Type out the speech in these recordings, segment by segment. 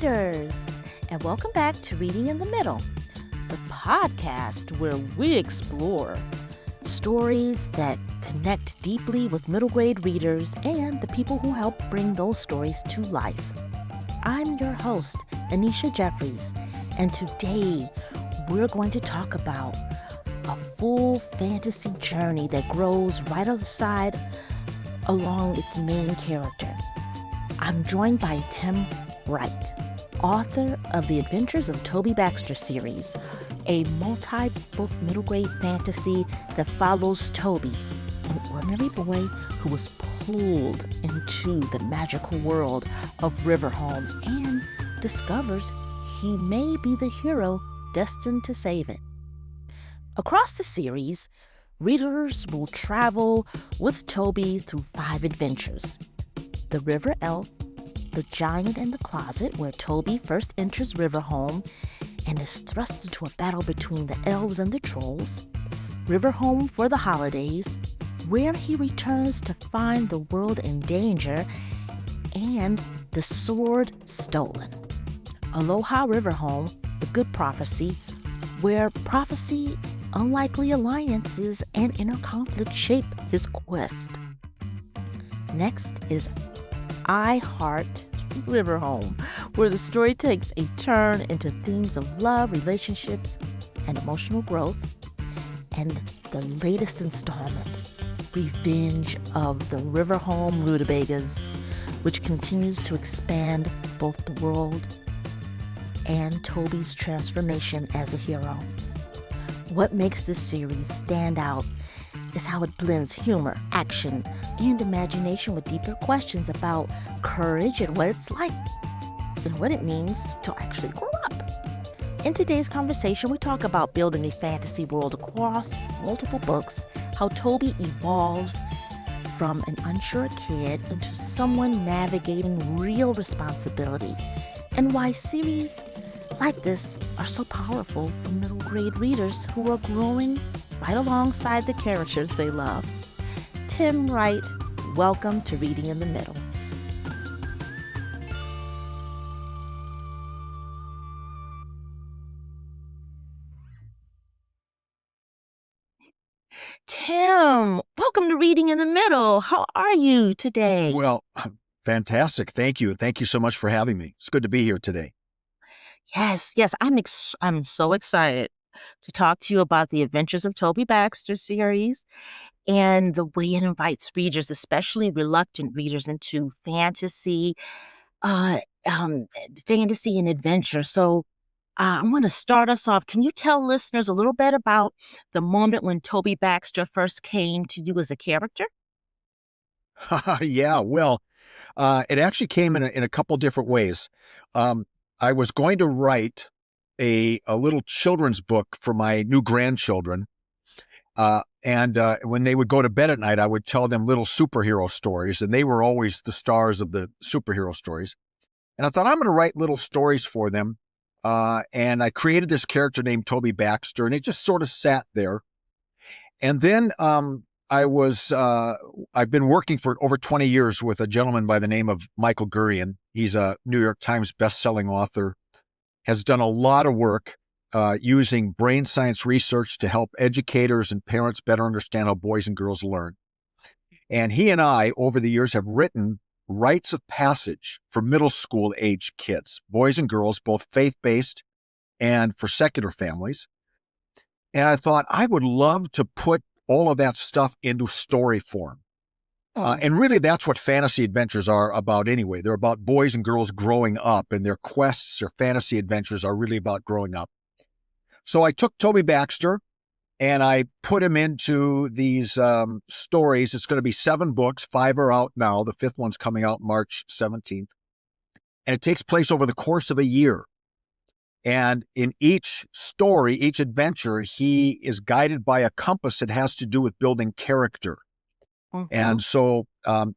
readers, and welcome back to Reading in the Middle, the podcast where we explore stories that connect deeply with middle grade readers and the people who help bring those stories to life. I'm your host, Annisha Jeffries, and today we're going to talk about a full fantasy journey that grows right alongside along its main character. I'm joined by Tim Wright, author of the Adventures of Toby Baxter series, a multi-book middle grade fantasy that follows Toby, an ordinary boy who was pulled into the magical world of RiverHome and discovers he may be the hero destined to save it. Across the series, readers will travel with Toby through 5 adventures. The River Elf, the Giant in the Closet, where Toby first enters RiverHome and is thrust into a battle between the elves and the trolls. RiverHome for the Holidays, where he returns to find the world in danger, and The Sword Stolen. Aloha RiverHome, The Good Prophecy, where prophecy, unlikely alliances, and inner conflict shape his quest. Next is I Heart RiverHome, where the story takes a turn into themes of love, relationships, and emotional growth. And the latest installment, Revenge of the RiverHome Rootabeggas, which continues to expand both the world and Toby's transformation as a hero. What makes this series stand out is how it blends humor, action, and imagination with deeper questions about courage and what it's like and what it means to actually grow up. In today's conversation, we talk about building a fantasy world across multiple books, how Toby evolves from an unsure kid into someone navigating real responsibility, and why series like this are so powerful for middle grade readers who are growing right alongside the characters they love. Tim Wright, welcome to Reading in the Middle. Tim, welcome to Reading in the Middle. How are you today? Well, fantastic. Thank you. Thank you so much for having me. It's good to be here today. Yes, I'm so excited to talk to you about the Adventures of Toby Baxter series and the way it invites readers, especially reluctant readers, into fantasy, uh, fantasy and adventure. So I want to start us off. Can you tell listeners a little bit about the moment when Toby Baxter first came to you as a character? Yeah, well, it actually came in a couple different ways. I was going to write a little children's book for my new grandchildren. And when they would go to bed at night, I would tell them little superhero stories, and they were always the stars of the superhero stories. And I thought, I'm going to write little stories for them. And I created this character named Toby Baxter, and it just sort of sat there. And then I've been working for over 20 years with a gentleman by the name of Michael Gurian. He's a New York Times bestselling author, has done a lot of work using brain science research to help educators and parents better understand how boys and girls learn. And he and I, over the years, have written rites of passage for middle school age kids, boys and girls, both faith-based and for secular families. And I thought I would love to put all of that stuff into story form. And really, that's what fantasy adventures are about anyway. They're about boys and girls growing up, and their quests or fantasy adventures are really about growing up. So I took Toby Baxter and I put him into these stories. It's going to be 7 books. 5 are out now. The 5th one's coming out March 17th. And it takes place over the course of a year. And in each story, each adventure, he is guided by a compass that has to do with building character. Mm-hmm. And so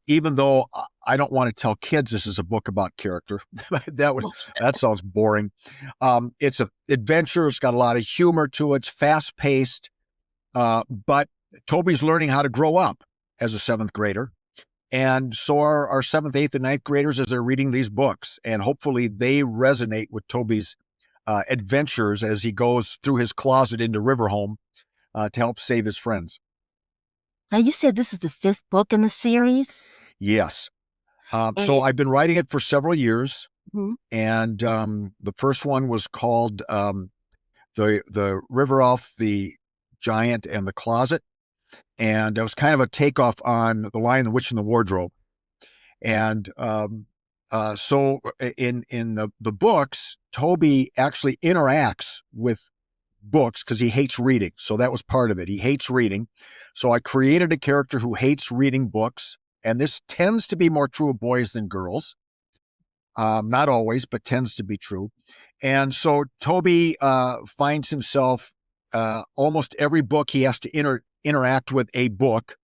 even though I don't want to tell kids this is a book about character, that sounds boring. It's an adventure. It's got a lot of humor to it. It's fast-paced. But Toby's learning how to grow up as a 7th grader. And so are our seventh, eighth, and ninth graders as they're reading these books. And hopefully they resonate with Toby's adventures as he goes through his closet into RiverHome to help save his friends. Now, you said this is the fifth book in the series? Yes. So And, I've been writing it for several years. Mhm. And the first one was called the River Elf, the Giant, and the Closet. And it was kind of a takeoff on The Lion, the Witch, and the Wardrobe. And so in the books, Toby actually interacts with books because he hates reading. So that was part of it. He hates reading. So I created a character who hates reading books. And this tends to be more true of boys than girls. Not always, but tends to be true. And so Toby finds himself almost every book he has to interact with a book.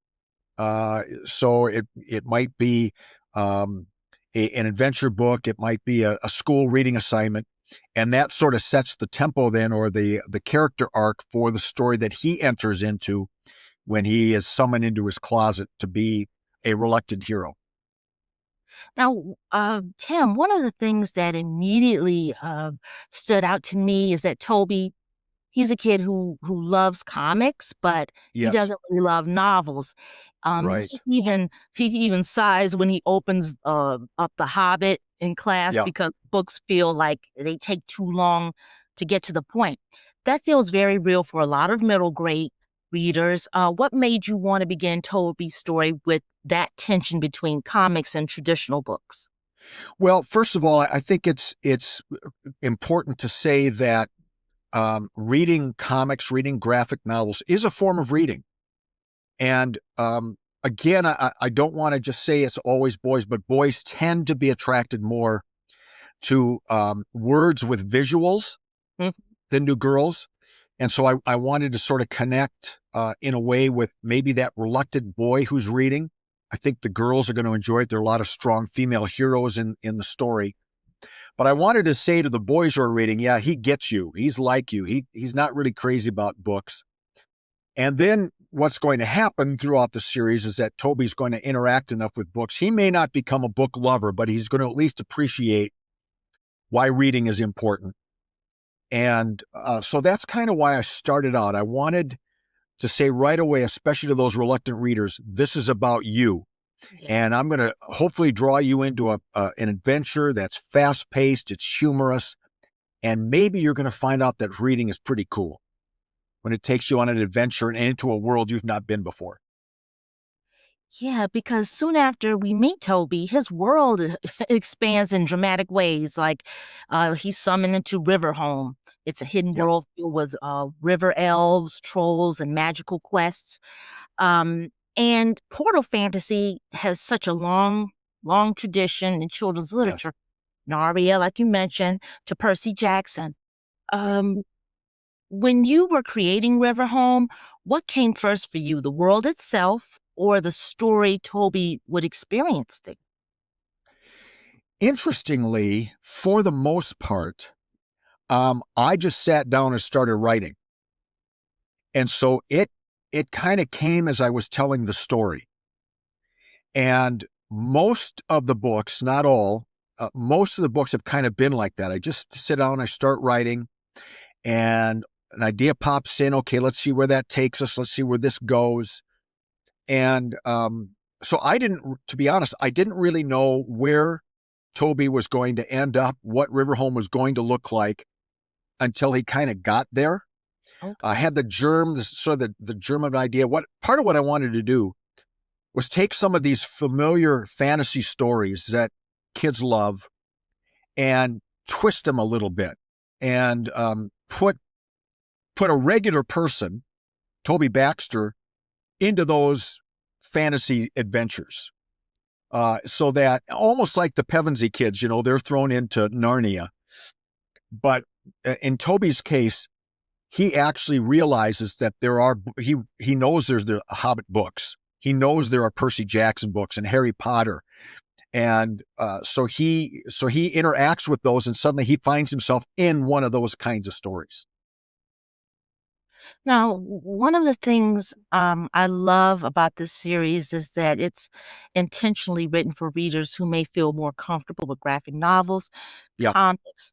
So it might be an adventure book. It might be a school reading assignment. And that sort of sets the tempo then, or the character arc for the story that he enters into when he is summoned into his closet to be a reluctant hero. Now, Tim, one of the things that immediately stood out to me is that Toby, he's a kid who loves comics, but he Yes, doesn't really love novels. right. He even sighs when he opens up The Hobbit in class Yeah. because books feel like they take too long to get to the point. That feels very real for a lot of middle grade readers. What made you want to begin Toby's story with that tension between comics and traditional books? Well, first of all, I think it's important to say that reading comics, reading graphic novels is a form of reading. And again, I don't want to just say it's always boys, but boys tend to be attracted more to words with visuals Mhm. than do girls. And so I wanted to sort of connect in a way with maybe that reluctant boy who's reading. I think the girls are going to enjoy it. There are a lot of strong female heroes in the story. But I wanted to say to the boys who are reading, yeah, he gets you. He's like you. He's not really crazy about books. And then what's going to happen throughout the series is that Toby's going to interact enough with books. He may not become a book lover, but he's going to at least appreciate why reading is important. And so that's kind of why I started out. I wanted to say right away, especially to those reluctant readers, this is about you. Yeah. And I'm going to hopefully draw you into an adventure that's fast-paced, it's humorous, and maybe you're going to find out that reading is pretty cool when it takes you on an adventure and into a world you've not been before. Yeah, because soon after we meet Toby, his world expands in dramatic ways. Like he's summoned into RiverHome. It's a hidden Yep. world filled with river elves, trolls, and magical quests. And portal fantasy has such a long tradition in children's Yes. literature. Naria, like you mentioned, to Percy Jackson. Um, when you were creating RiverHome, what came first for you, the world itself or the story Toby would experience there? Interestingly, for the most part, I just sat down and started writing. And so it kind of came as I was telling the story. And most of the books, not all, most of the books have kind of been like that. I just sit down, I start writing, and an idea pops in. Okay, let's see where that takes us. Let's see where this goes. And so to be honest, I didn't really know where Toby was going to end up, what RiverHome was going to look like until he kind of got there. Okay. I had the germ, the germ of an idea. What part of what I wanted to do was take some of these familiar fantasy stories that kids love and twist them a little bit and put a regular person, Toby Baxter, into those fantasy adventures. So that almost like the Pevensey kids, they're thrown into Narnia. But in Toby's case, he actually realizes that he knows there's the Hobbit books. He knows there are Percy Jackson books and Harry Potter. And so he interacts with those, and suddenly he finds himself in one of those kinds of stories. Now, one of the things I love about this series is that it's intentionally written for readers who may feel more comfortable with graphic novels, Yeah. comics,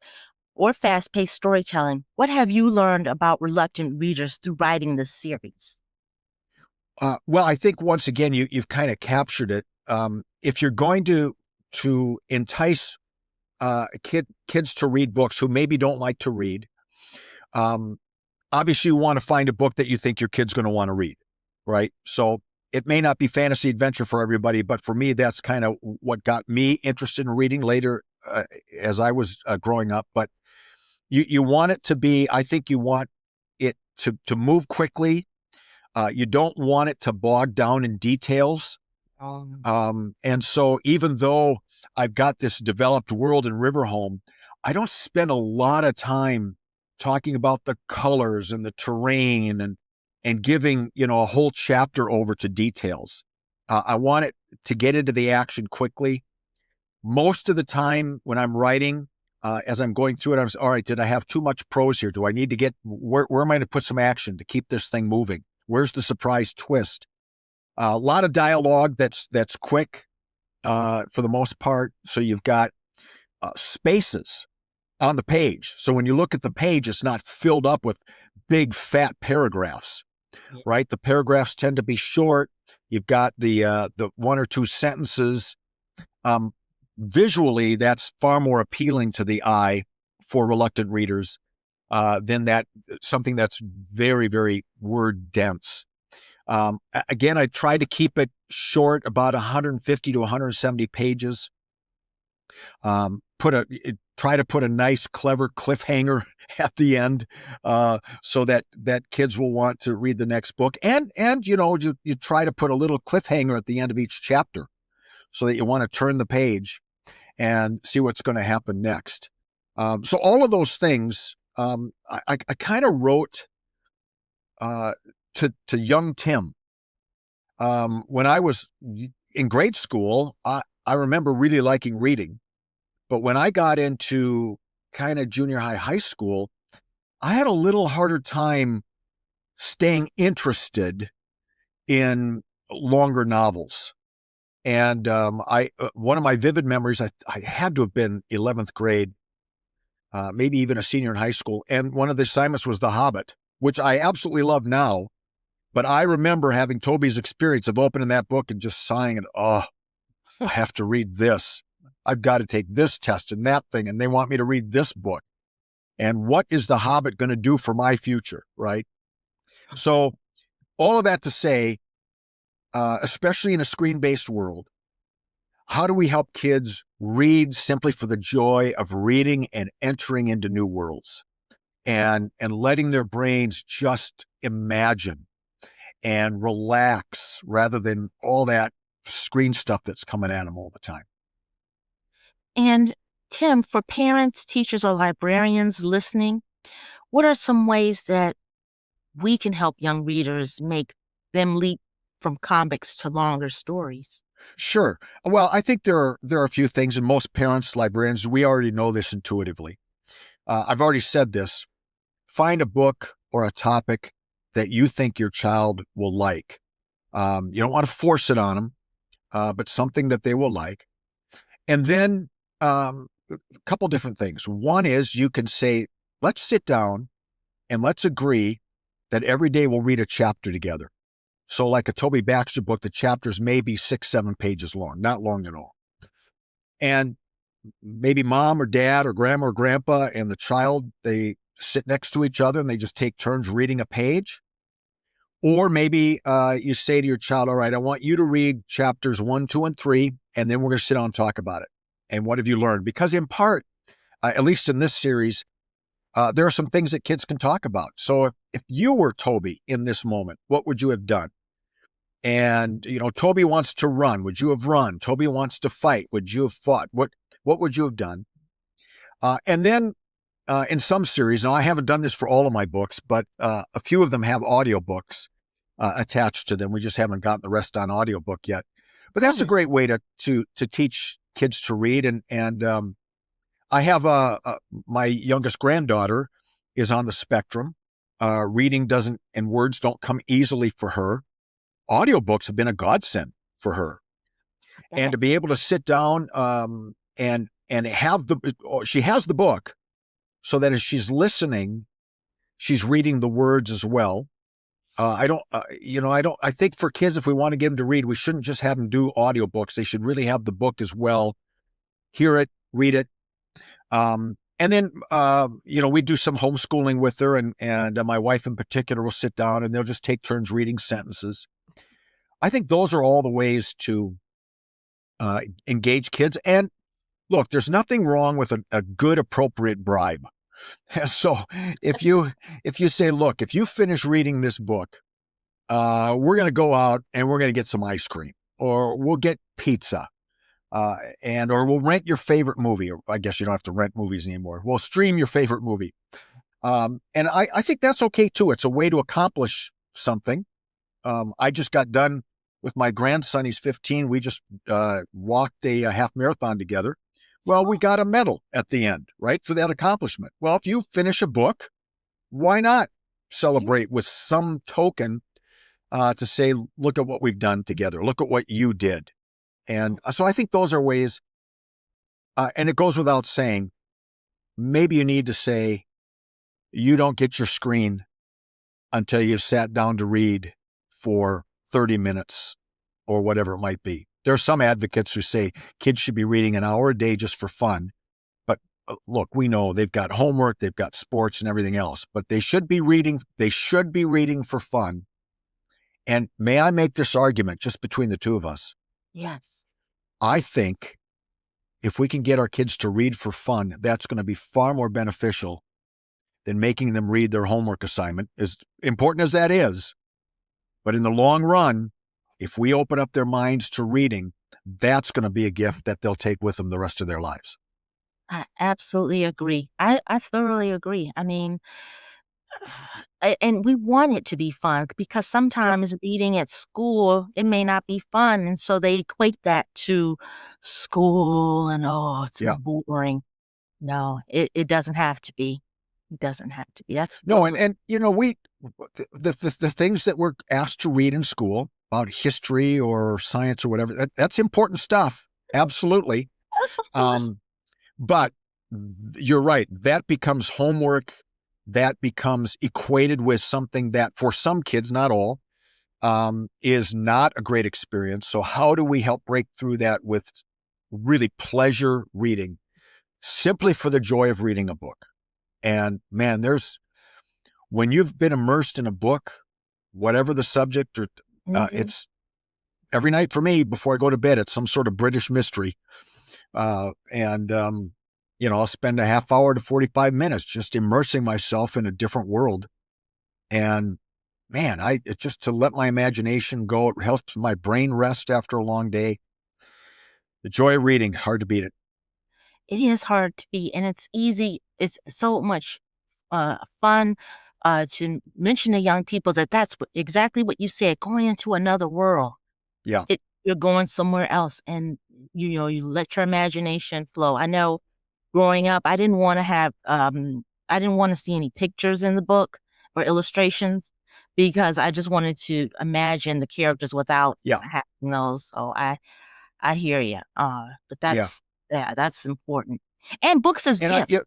or fast-paced storytelling. What have you learned about reluctant readers through writing this series? Well, I think once again you've kind of captured it. If you're going to entice kids to read books who maybe don't like to read, um, obviously you want to find a book that you think your kid's going to want to read, right? So it may not be fantasy adventure for everybody, but for me, that's kind of what got me interested in reading later as I was growing up. But you want it to be, I think you want it to move quickly. You don't want it to bog down in details. And so even though I've got this developed world in RiverHome, I don't spend a lot of time talking about the colors and the terrain and giving, a whole chapter over to details. I want it to get into the action quickly. Most of the time when I'm writing, as I'm going through it, all right, did I have too much prose here? Do I need to where am I going to put some action to keep this thing moving? Where's the surprise twist? A lot of dialogue that's quick for the most part. So you've got spaces on the page. So when you look at the page, it's not filled up with big fat paragraphs, right? The paragraphs tend to be short. You've got the one or two sentences. Visually, that's far more appealing to the eye for reluctant readers than something that's very, very word dense. Again, I try to keep it short, about 150 to 170 pages. Try to put a nice, clever cliffhanger at the end, so that kids will want to read the next book. And you try to put a little cliffhanger at the end of each chapter, so that you want to turn the page and see what's going to happen next. So all of those things, I kind of wrote to young Tim. When I was in grade school, I remember really liking reading. But when I got into kind of junior high school, I had a little harder time staying interested in longer novels. And one of my vivid memories, I had to have been 11th grade, maybe even a senior in high school. And one of the assignments was The Hobbit, which I absolutely love now. But I remember having Toby's experience of opening that book and just sighing, and I have to read this. I've got to take this test and that thing, and they want me to read this book. And what is The Hobbit going to do for my future, right? So all of that to say, especially in a screen-based world, how do we help kids read simply for the joy of reading and entering into new worlds and letting their brains just imagine and relax rather than all that screen stuff that's coming at them all the time? And Tim, for parents, teachers, or librarians listening, what are some ways that we can help young readers make them leap from comics to longer stories? Sure. Well, I think there are a few things, and most parents, librarians, we already know this intuitively. I've already said this. Find a book or a topic that you think your child will like. You don't want to force it on them, but something that they will like. And then a couple different things. One is you can say, let's sit down and let's agree that every day we'll read a chapter together. So like a Toby Baxter book, the chapters may be 6-7 pages long, not long at all. And maybe mom or dad or grandma or grandpa and the child, they sit next to each other and they just take turns reading a page. Or maybe you say to your child, all right, I want you to read chapters 1, 2, and 3, and then we're going to sit down and talk about it. And what have you learned? Because in part, at least in this series, there are some things that kids can talk about. So if you were Toby in this moment, what would you have done? And, Toby wants to run. Would you have run? Toby wants to fight. Would you have fought? What would you have done? And then in some series, now I haven't done this for all of my books, but a few of them have audiobooks attached to them. We just haven't gotten the rest on audiobook yet. But that's a great way to teach kids to read. And I have my youngest granddaughter is on the spectrum. Reading doesn't, and words don't come easily for her. Audiobooks have been a godsend for her. And to be able to sit down and have she has the book, so that as she's listening, she's reading the words as well. I think for kids, if we want to get them to read, we shouldn't just have them do audiobooks. They should really have the book as well, hear it, read it. And then, we do some homeschooling with her, and my wife in particular will sit down and they'll just take turns reading sentences. I think those are all the ways to engage kids. And look, there's nothing wrong with a good, appropriate bribe. So if you say, look, if you finish reading this book, we're going to go out and we're going to get some ice cream, or we'll get pizza, or we'll rent your favorite movie. Or I guess you don't have to rent movies anymore. We'll stream your favorite movie. And I think that's okay too. It's a way to accomplish something. I just got done with my grandson. He's 15. We just walked a half marathon together. Well, we got a medal at the end, right, for that accomplishment. Well, if you finish a book, why not celebrate with some token to say, look at what we've done together. Look at what you did. And so I think those are ways, and it goes without saying, maybe you need to say, you don't get your screen until you've sat down to read for 30 minutes or whatever it might be. There are some advocates who say kids should be reading an hour a day just for fun. But look, we know they've got homework, they've got sports and everything else, but they should be reading for fun. And may I make this argument just between the two of us? Yes. I think if we can get our kids to read for fun, that's going to be far more beneficial than making them read their homework assignment, as important as that is. But in the long run, if we open up their minds to reading, that's going to be a gift that they'll take with them the rest of their lives. I absolutely agree. I thoroughly agree. I mean, and we want it to be fun, because sometimes reading at school, it may not be fun. And so they equate that to school and, it's boring. No, it doesn't have to be. It doesn't have to be. That's no, and we the things that we're asked to read in school about history or science or whatever, that's important stuff. Absolutely. Yes, of course. But you're right. That becomes homework. That becomes equated with something that for some kids, not all, is not a great experience. So how do we help break through that with really pleasure reading, simply for the joy of reading a book? And man, when you've been immersed in a book, whatever the subject, or it's every night for me before I go to bed, it's some sort of British mystery. I'll spend a half hour to 45 minutes just immersing myself in a different world. And man, just to let my imagination go, it helps my brain rest after a long day. The joy of reading, hard to beat it. It is hard to beat, and it's easy. It's so much fun to mention to young people that that's exactly what you said, going into another world. Yeah. You're going somewhere else, and you let your imagination flow. I know growing up, I didn't want to see any pictures in the book or illustrations, because I just wanted to imagine the characters without having those. So I hear you. But that's important. And books as gifts.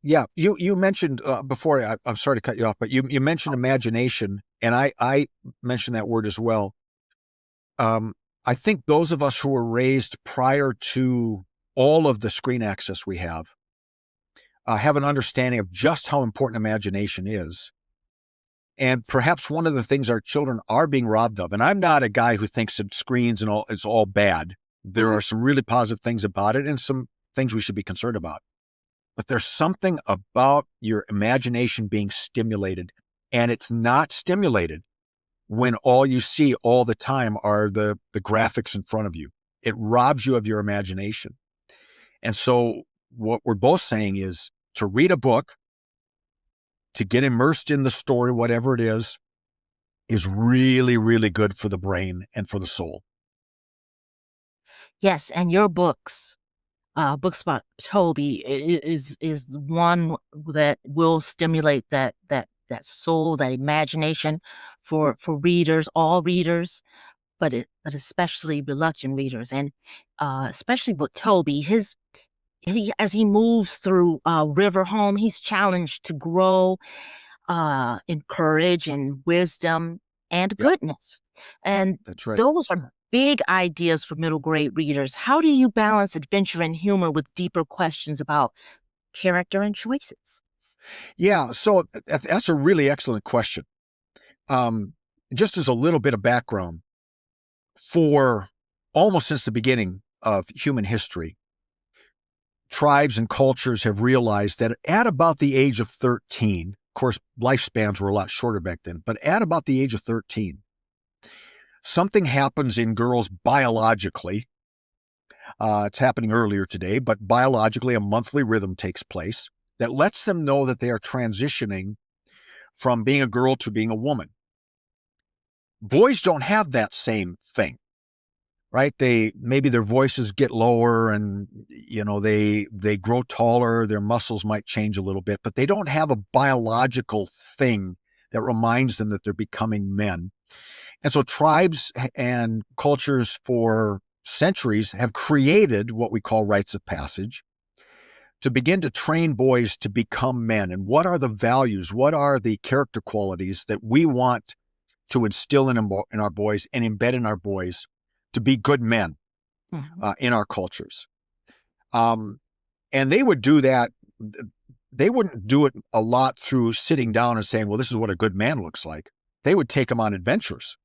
You mentioned before, I'm sorry to cut you off, but you mentioned imagination, and I mentioned that word as well. I think those of us who were raised prior to all of the screen access we have an understanding of just how important imagination is. And perhaps one of the things our children are being robbed of, and I'm not a guy who thinks that screens and all, it's all bad. There are some really positive things about it and some things we should be concerned about. But there's something about your imagination being stimulated, and it's not stimulated when all you see all the time are the graphics in front of you. It robs you of your imagination. And so what we're both saying is to read a book, to get immersed in the story, whatever it is really, really good for the brain and for the soul. Yes, and your books about Toby is one that will stimulate that that soul, that imagination for readers, all readers, but especially reluctant readers, and especially with Toby, as he moves through RiverHome, he's challenged to grow in courage and wisdom and Yep, goodness. And that's right. those are big ideas for middle grade readers. How do you balance adventure and humor with deeper questions about character and choices? Yeah, so that's a really excellent question. Just as a little bit of background, for almost since the beginning of human history, tribes and cultures have realized that at about the age of 13, of course, lifespans were a lot shorter back then, but at about the age of 13, something happens in girls biologically. It's happening earlier today, but biologically, a monthly rhythm takes place that lets them know that they are transitioning from being a girl to being a woman. Boys don't have that same thing, right? Maybe their voices get lower and, they grow taller, their muscles might change a little bit, but they don't have a biological thing that reminds them that they're becoming men. And so tribes and cultures for centuries have created what we call rites of passage to begin to train boys to become men. And what are the values? What are the character qualities that we want to instill in our boys and embed in our boys to be good men in our cultures? And they would do that. They wouldn't do it a lot through sitting down and saying, well, this is what a good man looks like. They would take them on adventures.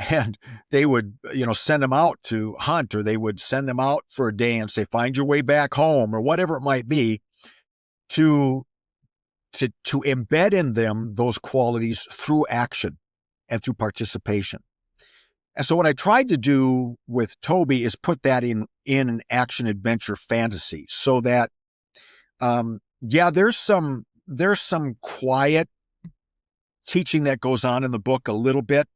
And they would, send them out to hunt, or they would send them out for a day and say, find your way back home, or whatever it might be, to embed in them those qualities through action and through participation. And so what I tried to do with Toby is put that in an action adventure fantasy, so that, there's some quiet teaching that goes on in the book a little bit.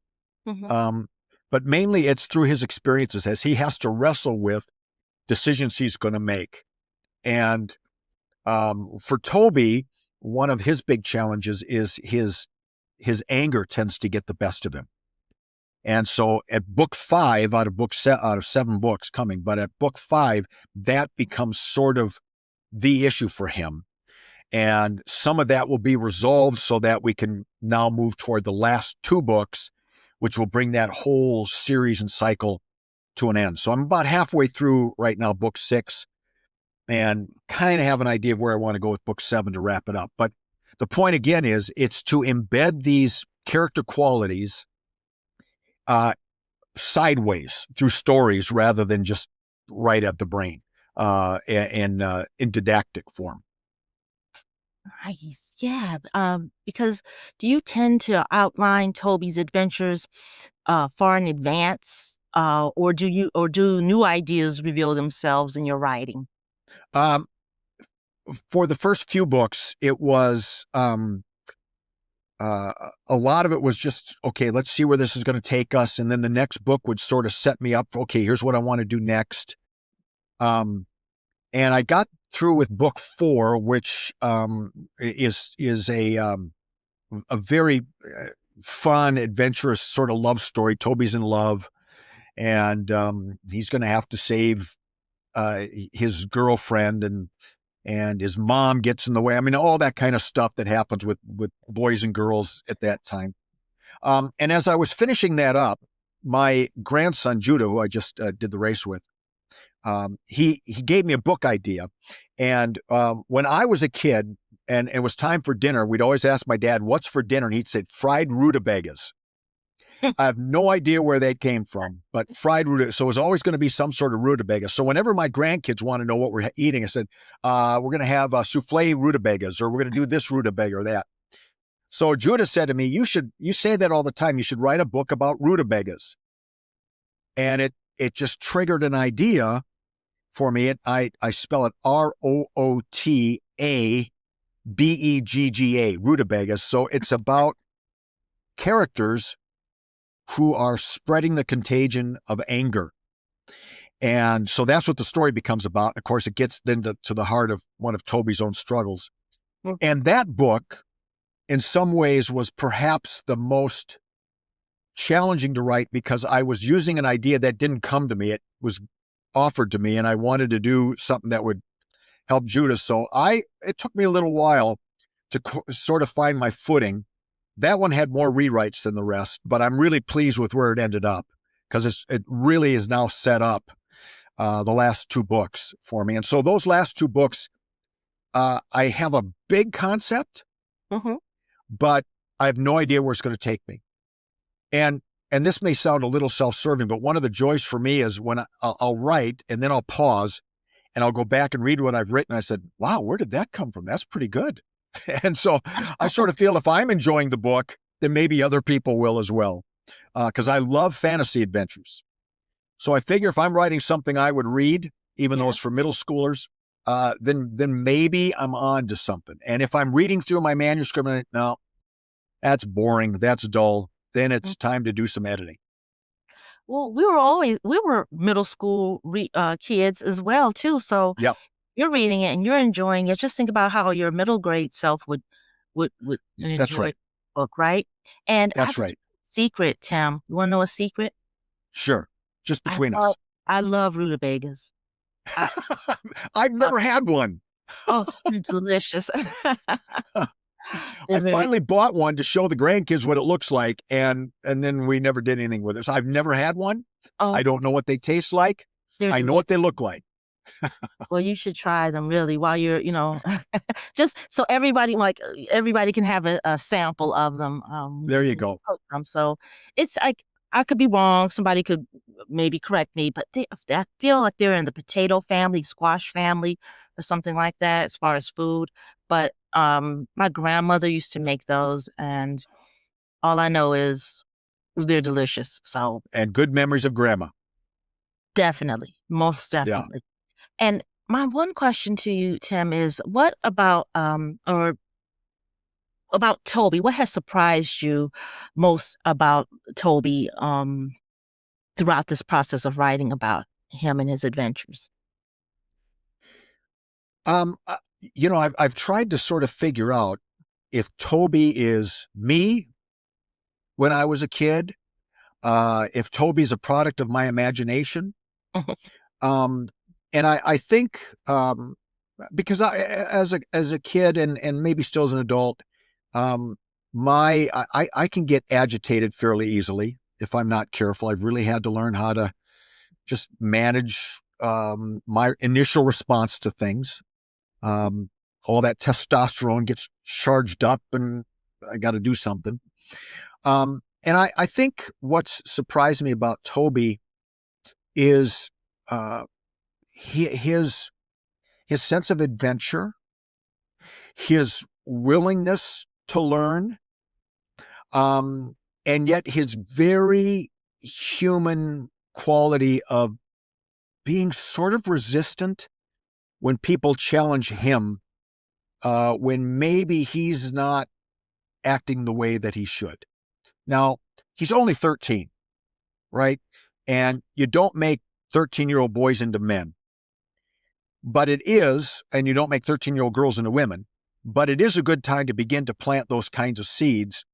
But mainly it's through his experiences as he has to wrestle with decisions he's going to make. And for Toby, one of his big challenges is his anger tends to get the best of him. And so at book 5 out of 7 books coming, but at book 5, that becomes sort of the issue for him. And some of that will be resolved so that we can now move toward the last 2 books, which will bring that whole series and cycle to an end. So I'm about halfway through right now, book 6, and kind of have an idea of where I want to go with book 7 to wrap it up. But the point again is it's to embed these character qualities sideways through stories rather than just right at the brain in didactic form. Nice. Yeah. Because do you tend to outline Toby's adventures far in advance, or do new ideas reveal themselves in your writing? For the first few books, it was a lot of it was just, okay, let's see where this is going to take us, and then the next book would sort of set me up for, okay, here's what I want to do next. And I got through with book 4, which is a very fun, adventurous sort of love story. Toby's in love, and he's going to have to save his girlfriend, and his mom gets in the way. I mean, all that kind of stuff that happens with boys and girls at that time. And as I was finishing that up, my grandson Judah, who I just did the race with, he gave me a book idea. And when I was a kid and it was time for dinner, we'd always ask my dad, what's for dinner? And he'd say, fried rutabagas. I have no idea where that came from, but fried rutabagas. So it was always going to be some sort of rutabaga. So whenever my grandkids want to know what we're eating, I said, we're going to have souffle rutabagas, or we're going to do this rutabaga or that. So Judah said to me, you say that all the time. You should write a book about rutabagas. And it just triggered an idea for me. I spell it Rootabegga, rutabagas. So it's about characters who are spreading the contagion of anger. And so that's what the story becomes about. Of course, it gets then to the heart of one of Toby's own struggles. And that book in some ways was perhaps the most challenging to write because I was using an idea that didn't come to me. It was offered to me, and I wanted to do something that would help Judah. So it took me a little while to sort of find my footing. That one had more rewrites than the rest, but I'm really pleased with where it ended up because it really is now set up the last two books for me. And so those last two books, I have a big concept, but I have no idea where it's going to take me. And this may sound a little self-serving, but one of the joys for me is when I'll write and then I'll pause and I'll go back and read what I've written. I said, wow, where did that come from? That's pretty good. And so I sort of feel if I'm enjoying the book, then maybe other people will as well, because I love fantasy adventures. So I figure if I'm writing something I would read, even though it's for middle schoolers, then maybe I'm on to something. And if I'm reading through my manuscript, and no, that's boring, that's dull, then it's time to do some editing. Well, we were middle school kids as well too. So you're reading it and you're enjoying it. Just think about how your middle grade self would enjoy the book, right? And that's right. Secret, Tim. You want to know a secret? Sure. Just between us. I love Rootabeggas. I've never had one. Oh, they're delicious. I finally bought one to show the grandkids what it looks like, and then we never did anything with it. So I've never had one. Oh, I don't know what they taste like. I know what they look like. Well, you should try them really while you're, just so everybody can have a sample of them. There you go. So it's like, I could be wrong. Somebody could maybe correct me, but I feel like they're in the potato family, squash family, or something like that as far as food. But my grandmother used to make those, and all I know is they're delicious. So, and good memories of grandma. Definitely, most definitely. Yeah. And my one question to you, Tim, is what about Toby? What has surprised you most about Toby throughout this process of writing about him and his adventures? I've tried to sort of figure out if Toby is me when I was a kid, if Toby's a product of my imagination. And I think because as a kid and maybe still as an adult, I can get agitated fairly easily if I'm not careful. I've really had to learn how to just manage my initial response to things. All that testosterone gets charged up and I got to do something. And I think what's surprised me about Toby is his sense of adventure, his willingness to learn, and yet his very human quality of being sort of resistant when people challenge him, when maybe he's not acting the way that he should. Now, he's only 13, right? And you don't make 13-year-old boys into men. But it is, and you don't make 13-year-old girls into women, but it is a good time to begin to plant those kinds of seeds.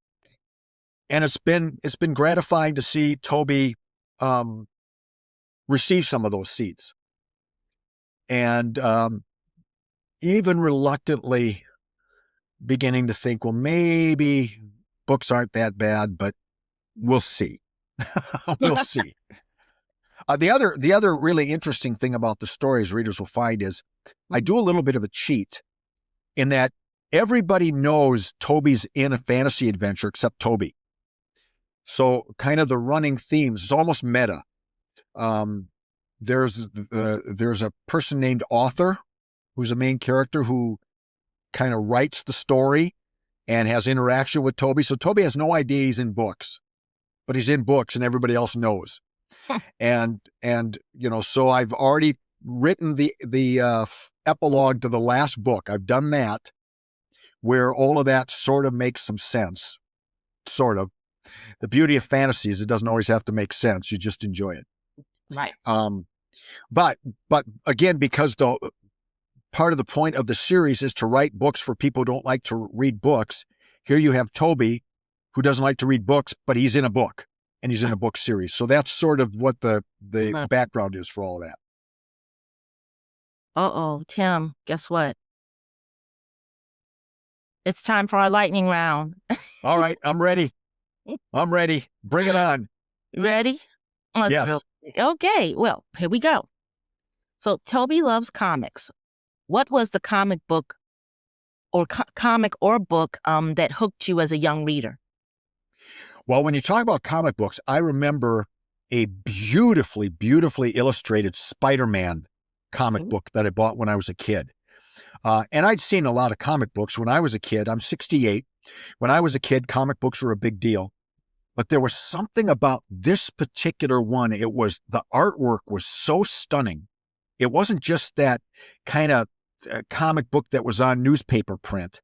And it's been gratifying to see Toby receive some of those seeds. And even reluctantly beginning to think, well, maybe books aren't that bad, but we'll see. We'll see. The other really interesting thing about the stories readers will find is I do a little bit of a cheat in that everybody knows Toby's in a fantasy adventure except Toby. So kind of the running themes, it's almost meta. There's a person named Author who's a main character who kind of writes the story and has interaction with Toby. So Toby has no idea he's in books, but he's in books and everybody else knows. And so I've already written the epilogue to the last book. I've done that, where all of that sort of makes some sense. Sort of. The beauty of fantasy is it doesn't always have to make sense. You just enjoy it. Right. But again, because part of the point of the series is to write books for people who don't like to read books, Here you have Toby, who doesn't like to read books, but he's in a book, and he's in a book series. So that's sort of what the background is for all of that. Uh-oh, Tim, guess what? It's time for our lightning round. All right, I'm ready. Bring it on. Ready? Yes. Okay, well, here we go. So Toby loves comics. What was the comic book or book that hooked you as a young reader? Well, when you talk about comic books, I remember a beautifully, beautifully illustrated Spider-Man comic book that I bought when I was a kid. And I'd seen a lot of comic books when I was a kid. I'm 68. When I was a kid, comic books were a big deal. But there was something about this particular one. The artwork was so stunning. It wasn't just that kind of comic book that was on newspaper print.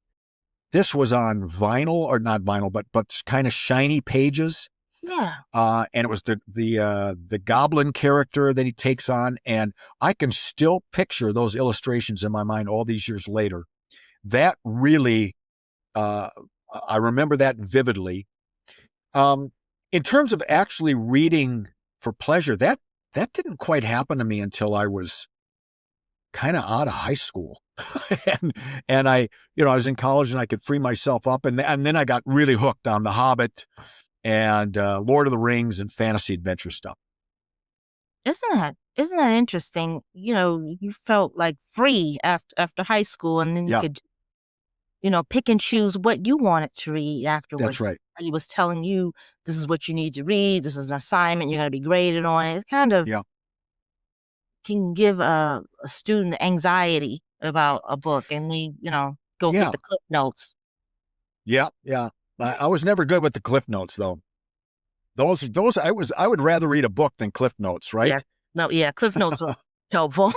This was on vinyl, or not vinyl, but kind of shiny pages. Yeah. And it was the goblin character that he takes on. And I can still picture those illustrations in my mind all these years later. That really, I remember that vividly. In terms of actually reading for pleasure, that didn't quite happen to me until I was kind of out of high school. and I was in college and I could free myself up. And then I got really hooked on The Hobbit and Lord of the Rings and fantasy adventure stuff. Isn't that interesting? You felt like free after high school, and then you could, pick and choose what you wanted to read afterwards. That's right. He was telling you, this is what you need to read. This is an assignment. You're going to be graded on it. It's kind of can give a student anxiety about a book, and we, go get the clip notes. Yeah. I was never good with the cliff notes, though. Those I would rather read a book than cliff notes, right? Cliff notes were helpful.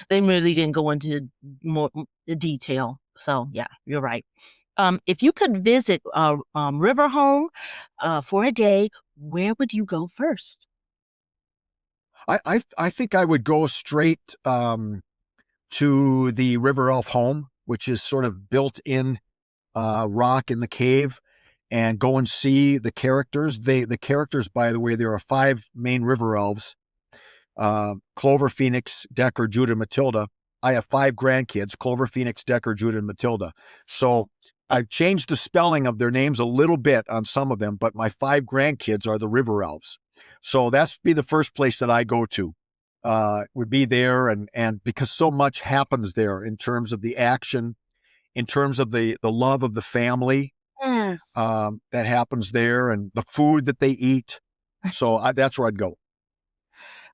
They really didn't go into more detail. So yeah, you're right. If you could visit RiverHome for a day, where would you go first? I think I would go straight to the River Elf home, which is sort of built in rock in the cave, and go and see the characters. The characters, by the way, there are 5 main river elves: Clover, Phoenix, Decker, Judah, Matilda. I have 5 grandkids: Clover, Phoenix, Decker, Judah, and Matilda. So I've changed the spelling of their names a little bit on some of them, but my 5 grandkids are the river elves. So that's be the first place that I go to. Would be there, and because so much happens there in terms of the action, in terms of the love of the family. Yes. That happens there, and the food that they eat. So that's where I'd go.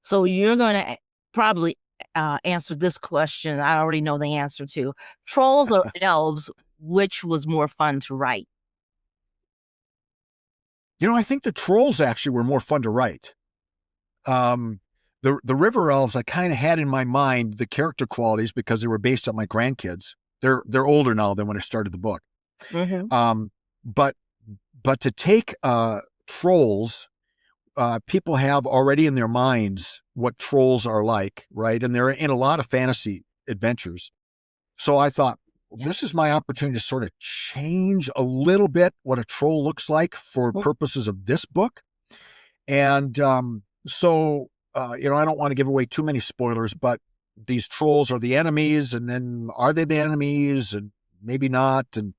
So you're going to probably answer this question. I already know the answer to. Trolls or elves, which was more fun to write? I think the trolls actually were more fun to write. The river elves, I kind of had in my mind the character qualities because they were based on my grandkids. They're older now than when I started the book. Mm-hmm. But to take trolls, people have already in their minds what trolls are like, right? And they're in a lot of fantasy adventures. So I thought, this is my opportunity to sort of change a little bit what a troll looks like for purposes of this book. And so I don't want to give away too many spoilers, but these trolls are the enemies, and then are they the enemies, and maybe not. And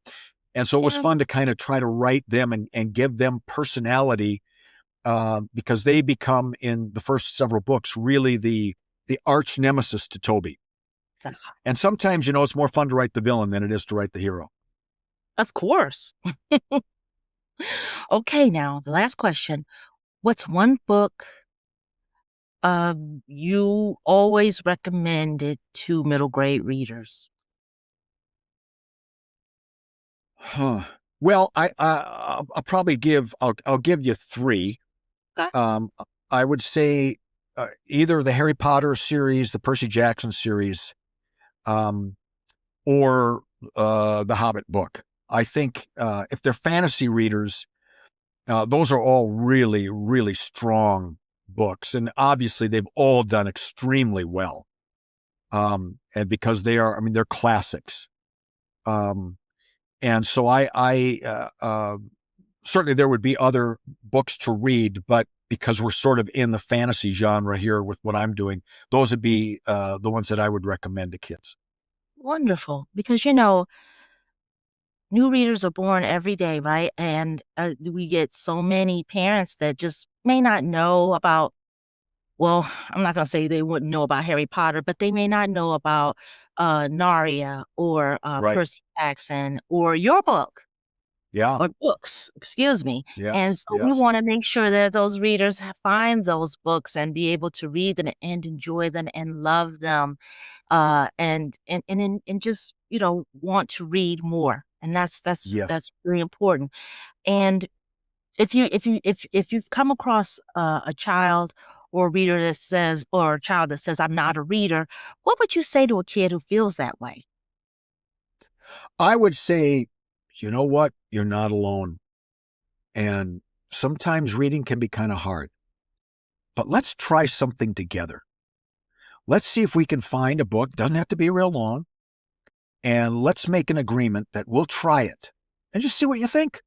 so it was fun to kind of try to write them and give them personality, because they become, in the first several books, really the arch nemesis to Toby. And sometimes, it's more fun to write the villain than it is to write the hero. Of course. Okay, now the last question. What's one book you always recommended to middle grade readers? Well, I'll probably I'll give you 3. Okay. I would say either the Harry Potter series, the Percy Jackson series, or the Hobbit book. I think if they're fantasy readers, those are all really, really strong books. And obviously they've all done extremely well. And because they're classics. And so certainly there would be other books to read, but because we're sort of in the fantasy genre here with what I'm doing, those would be the ones that I would recommend to kids. Wonderful. Because, new readers are born every day, right? And we get so many parents that just may not know about, well, I'm not going to say they wouldn't know about Harry Potter, but they may not know about Narnia or Right. Percy Jackson or your book. Yeah. Or books, excuse me. Yes. And so we want to make sure that those readers find those books and be able to read them and enjoy them and love them, and just want to read more. And that's really important. And if you've come across a child or a reader that says, or a child that says, I'm not a reader, what would you say to a kid who feels that way? I would say, you know what? You're not alone. And sometimes reading can be kind of hard. But let's try something together. Let's see if we can find a book. Doesn't have to be real long. And let's make an agreement that we'll try it and just see what you think.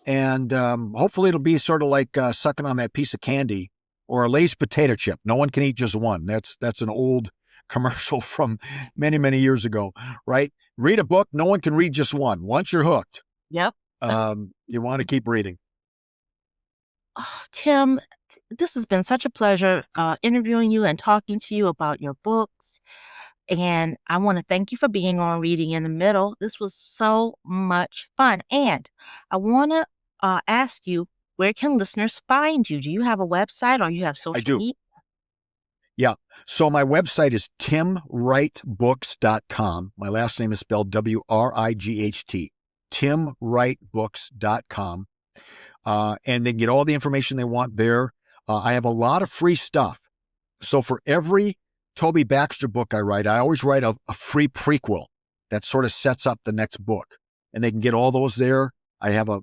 And hopefully it'll be sort of like sucking on that piece of candy or a Lay's potato chip. No one can eat just one. That's an old commercial from many, many years ago, right? Read a book. No one can read just one. Once you're hooked. Yep. You want to keep reading. Oh, Tim, this has been such a pleasure interviewing you and talking to you about your books. And I want to thank you for being on Reading in the Middle. This was so much fun. And I want to ask you, where can listeners find you? Do you have a website or you have social media? Yeah. So my website is timwrightbooks.com. My last name is spelled WRIGHT. timwrightbooks.com. And they can get all the information they want there. I have a lot of free stuff. So for every Toby Baxter book I write, I always write a free prequel that sort of sets up the next book. And they can get all those there. I have a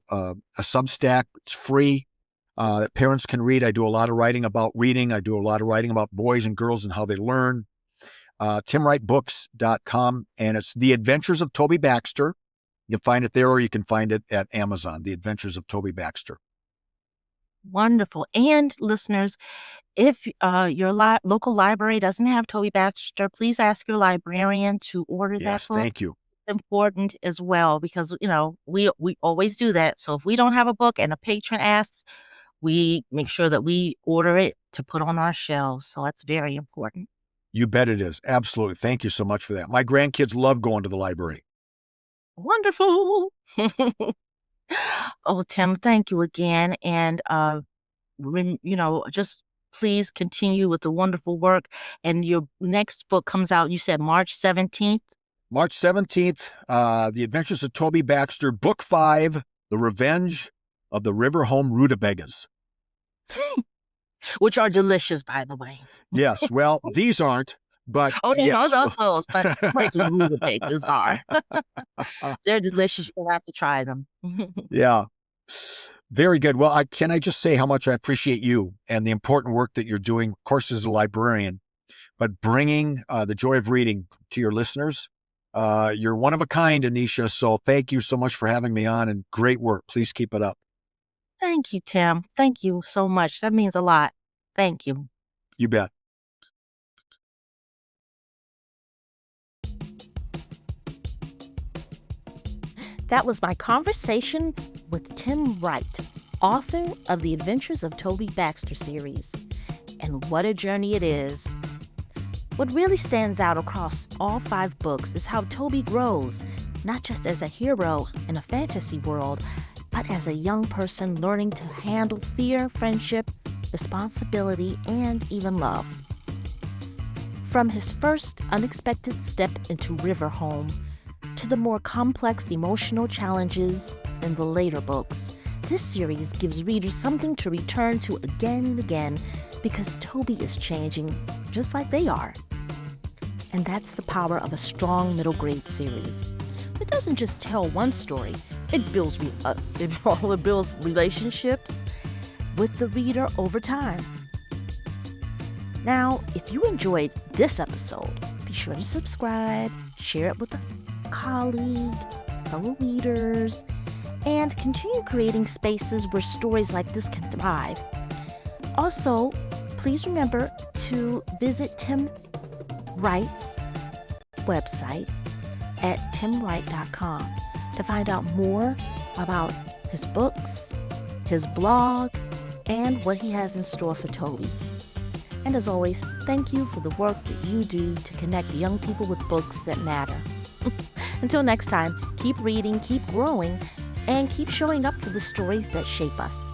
Substack. It's free that parents can read. I do a lot of writing about reading. I do a lot of writing about boys and girls and how they learn. timwrightbooks.com. And it's The Adventures of Toby Baxter. You can find it there, or you can find it at Amazon, The Adventures of Toby Baxter. Wonderful. And listeners, if your local library doesn't have Toby Baxter, please ask your librarian to order that book. Yes, thank you. It's important as well because, we always do that. So if we don't have a book and a patron asks, we make sure that we order it to put on our shelves. So that's very important. You bet it is. Absolutely. Thank you so much for that. My grandkids love going to the library. Wonderful. Oh, Tim, thank you again. And, just please continue with the wonderful work. And your next book comes out, you said March 17th? March 17th, The Adventures of Toby Baxter, Book 5, The Revenge of the RiverHome Rootabeggas. Which are delicious, by the way. Yes, well, these aren't. But oh, they yes. are those, but the rutabagas are. They're delicious. You'll have to try them. Yeah. Very good. Well, can I just say how much I appreciate you and the important work that you're doing, of course, as a librarian, but bringing the joy of reading to your listeners. You're one of a kind, Annisha, so thank you so much for having me on, and great work. Please keep it up. Thank you, Tim. Thank you so much. That means a lot. Thank you. You bet. That was my conversation with Tim Wright, author of the Adventures of Toby Baxter series. And what a journey it is. What really stands out across all 5 books is how Toby grows, not just as a hero in a fantasy world, but as a young person learning to handle fear, friendship, responsibility, and even love. From his first unexpected step into RiverHome, to the more complex emotional challenges in the later books, this series gives readers something to return to again and again because Toby is changing just like they are. And that's the power of a strong middle grade series. It doesn't just tell one story, it builds relationships with the reader over time. Now, if you enjoyed this episode, be sure to subscribe, share it with a colleague, fellow readers, and continue creating spaces where stories like this can thrive. Also, please remember to visit Tim Wright's website at timwright.com to find out more about his books, his blog, and what he has in store for Toby. And as always, thank you for the work that you do to connect young people with books that matter. Until next time, keep reading, keep growing, and keep showing up for the stories that shape us.